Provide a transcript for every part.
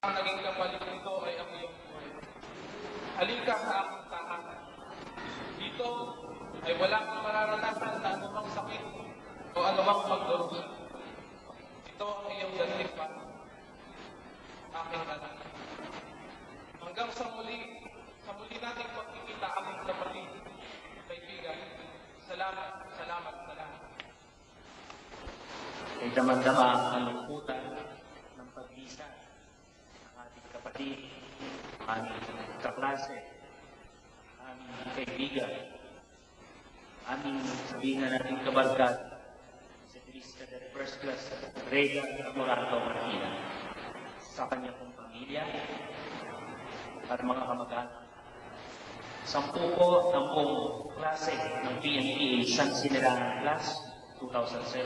Ang naging kapalit nito ay ang iyong buhay. Halika sa aking tahanan. Dito ay walang mararanasan na anumang sakit o anumang pagdurusa. Ito ang iyong gantipan, aking anak. Hanggang sa muli nating magkikita, aking kapatid, kaibigan. Salamat, salamat, salamat. Ay damang-dama ang kalungkutan ng pag-isa ng ating kapatid, aming kaklase, aming kaibigan, aming sabihin na natin kabarkad, si Police Cadet First Class Regan Morato Martina, sa kanyang pamilya at mga kamag-anak. 10 po ng buong klase ng PNPA San Sinilangan Class 2007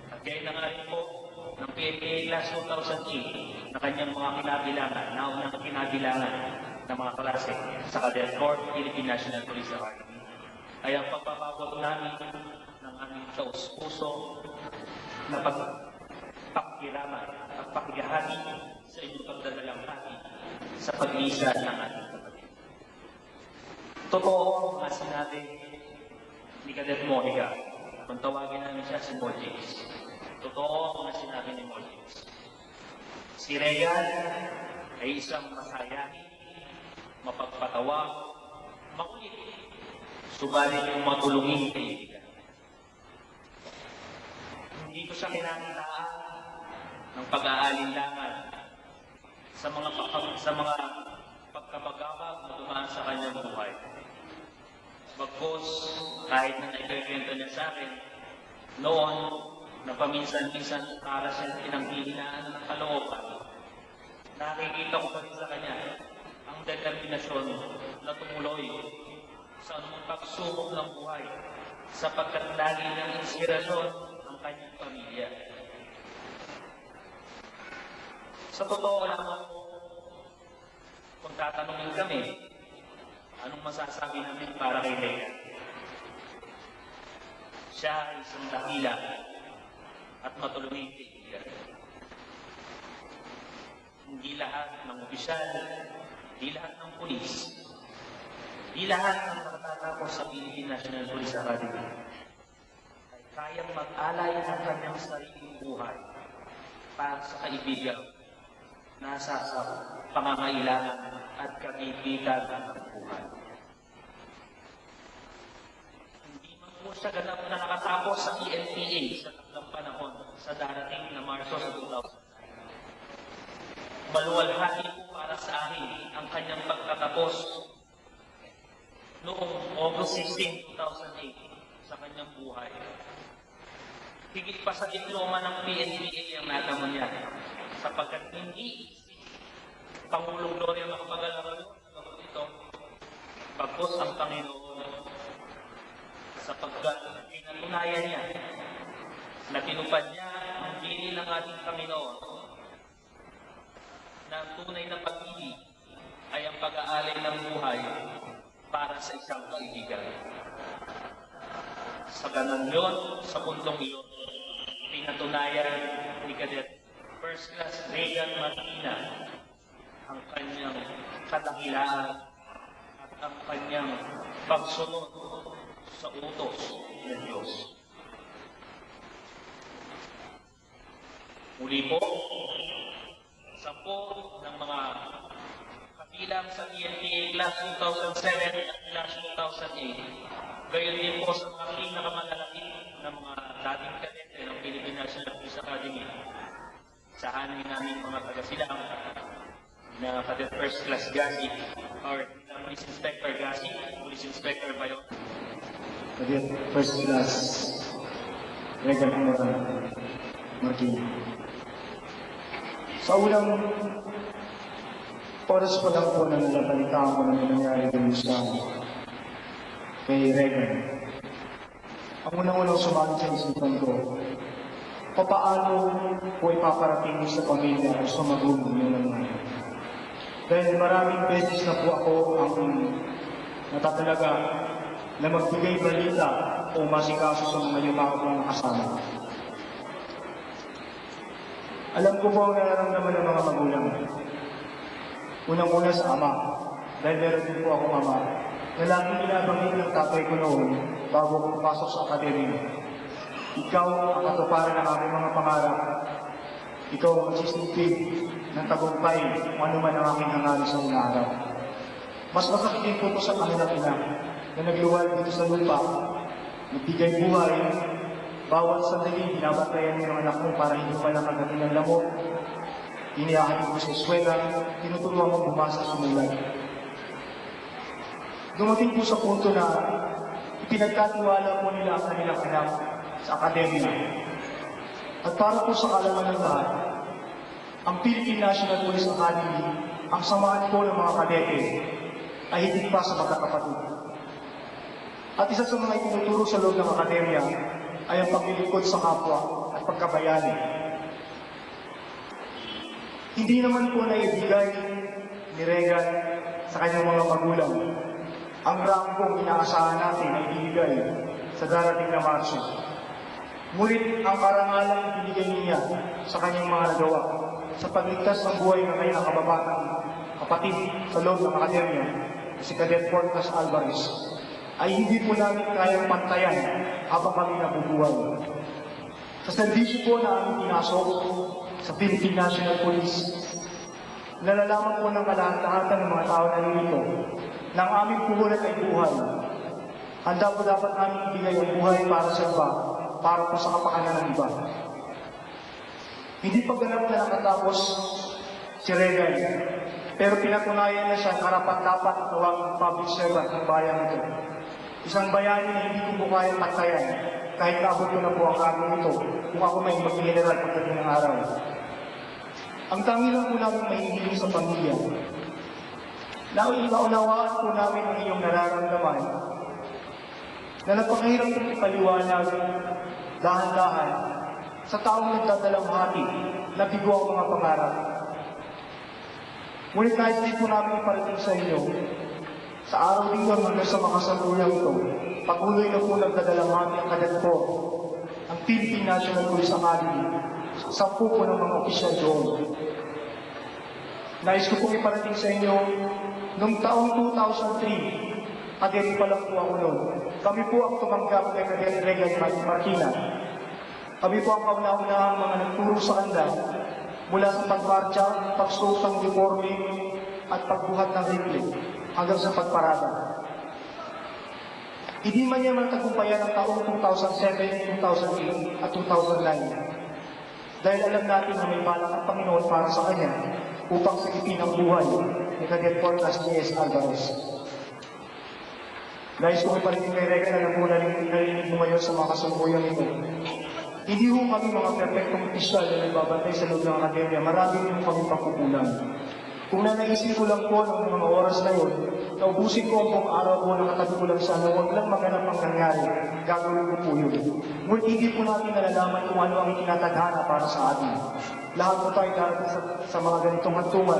at gaya na nga rin po ng PNPA Class 2008 na kanyang mga kinabilangan, naunang kinabilangan ng mga klase sa Cadet Corps, Philippine National Police Academy ay ang pagpapabot namin ng aming taus-puso na pagpakiraman at pakigahati sa inyong pagdadalang hati sa pag-iisa ng ating kapatid. Totoo ang sinabi ni Cadet Monica, kung tawagin namin siya si Mojix. Totoo ang sinabi ni Mojix. Si Regan ay isang masayahin, mapagpatawa, makulit, subalit yung matulungin kaibigan. Hindi ko siya kinakitaan ng pag-aalinlangan sa mga pagkabagabag na dumaan sa kanyang buhay. Bagkos, kahit na naikwento niya sa akin, noon na paminsan-minsan para siyang pinanghihinaan ng kalooban, nakikita ko pa rin sa kanya ang determinasyon na tumuloy sa anumang pagsubok ng buhay sapagkat lagi ng inspirasyon ang kanyang pamilya. Sa totoo lamang po, kung tatanungin kami, anong masasabi namin para kay Regan? Siya ay isang dakila at matulungin kaibigan. Hindi lahat ng opisyal, hindi lahat ng pulis, hindi lahat ng nakatatapos sa Philippine National Police Academy ay kayang mag-alay ng kanyang sariling buhay para sa kaibigan nasa sa pangangailangan at kagigitan ng buhay. Hindi man po siya ganap na nakatapos sa PNPA sa takdang panahon sa darating na Marso sa 2009. Maluwalhati po para sa akin ang kanyang pagtatapos noong August 16, 2008 sa kanyang buhay. Higit pa sa diploma ng PNPA ang natamo niya sapagkat hindi Pangulong Gloria makapag-alala ito bagkos ang Panginoon sapagkat pinatunayan niya na tinupad niya ang bilin ng ating Panginoon na ang tunay na pag-ibig ay ang pag-aalay ng buhay para sa isang kaibigan. Sa ganun yun, sa puntong yun, pinatunayan ni Cadet First Class Regan Martina ang kanyang kadakilaan at ang kanyang pagsunod sa utos ng Diyos. Muli po, 10 ng mga kabilang sa PNPA Class 2007 at Class 2008, gayon din po sa mga pinakamalalaki ng mga dating kadete ng Philippine National Police Academy. Sahanin namin mga taga-silang na Cadet First Class Gasi or Police Inspector Gasi, Police Inspector Bayon. Cadet First Class Regan Martina. Sa unang oras pa lang po na nalabalitaan ko na nangyari din sa kay Regan. Ang unang-unang sumakit sa isipan ko, papaano po ipaparating sa pamilya o sa magulang yung nangyari. Dahil maraming beses na po ako ang natatalaga na magbigay balita o masikaso sa mga yumakap ng kasama. Alam ko po ang nararamdaman ng mga magulang. Unang-una sa ama, dahil meron din po akong ama, na laging binabanggit ng tatay ko noon bago ko pumasok sa akademya. Ikaw ang katuparan ng aking mga pangarap. Ikaw ang magsisilpig ng tagumpay kung ano man ang aking hangarin sa unang araw. Mas masakit din po ito sa kanilang ina na nagluwal dito sa lupa, nagbigay buhay, bawat sandali binabantayan mo yung anak mo para hindi pa nakagatin ng lamok, iniahatid mo sa eskwela, tinuturuan mo bumasa sa mulan. Dumating po sa punto na ipinagkatiwala po nila ang kanilang anak sa akademya. At para po sa kalaman ng lahat, ang Philippine National Police Academy, ang samahan po ng mga kadete, ay higit pa sa magkakapatid. At isa sa mga itinuturo sa loob ng akademya ay ang paglilingkod sa kapwa at pagkabayani. Hindi naman po naibigay ni Regan sa kanyang mga magulang ang rangkong inaasahan natin na ibigay sa darating na Marso. Ngunit ang karangalang binigay niya sa kanyang mga nagawa sa pagligtas ng buhay ng kanyang kababatang kapatid sa loob ng akademya, si Cadet Fortas Alvarez, ay hindi po namin kayang pantayan habang kami nabubuhay. Sa serbisyo po na aming pinasok sa Philippine National Police, nalalaman po ng kalahatan ng mga tao na nilito na ang aming puhunan ay buhay. Handa po dapat namin ibigay ang buhay para sa iba, para po sa kapakanan ng iba. Hindi pa ganap na nakatapos si Regan, pero pinatunayan na siya karapat-dapat at tawaging public servant ng bayan ito. Isang bayani na hindi ko po kaya pantayan kahit naabot ko na po ang araw ito kung ako may mag-general pagdating ng araw. Ang tangi lang po namin mahihiling sa pamilya. Naunawaan po namin ang iyong nararamdaman na napakahirap kong ipaliwanag dahan-dahan sa taong nagdadalamhati na bigo ang mga pangarap. Ngunit kahit di po namin iparating sa inyo, sa araw dito hanggang sa makasaluyang ito, patuloy na po nagdadalamhati ang Cadet Corps, ang Philippine National Police Academy, sa po ng mga opisyal doon. Nais ko pong iparating sa inyo, noong taong 2003, Cadet pa lang po ako noon. Kami po ang tumanggap kay Cadet Regan Marquina. Kami po ang kauna-unahang mga nagturo sa kanila mula sa pagmarcha, pagsuot ng uniforme, at pagbuhat ng rifle hanggang sa pagparada. Hindi man niya matagpumpayan ang taong 2007, 2008 at 2009 dahil alam natin na may balak ang Panginoon para sa kanya upang sagipin ang buhay ni Cadet Fortas J.S. Alvarez. Nais ko iparinig kay Regan na po narinig mo ngayon sa mga kasambuyan ito. Hindi ho kami mga perfectong opisyal na nagbabantay sa loob ng akademya. Marami rin kami pagkukulang. Kung nanaisip ko lang po ng mga oras na yun, naubusin ko ang buong araw ko na katabi ko lang sana, huwag lang maganap ang nangyari. Gagawin ko po yun. Ngunit hindi po natin nalalaman kung ano ang itinatadhana para sa atin. Lahat po tayo darating sa mga ganitong hantungan.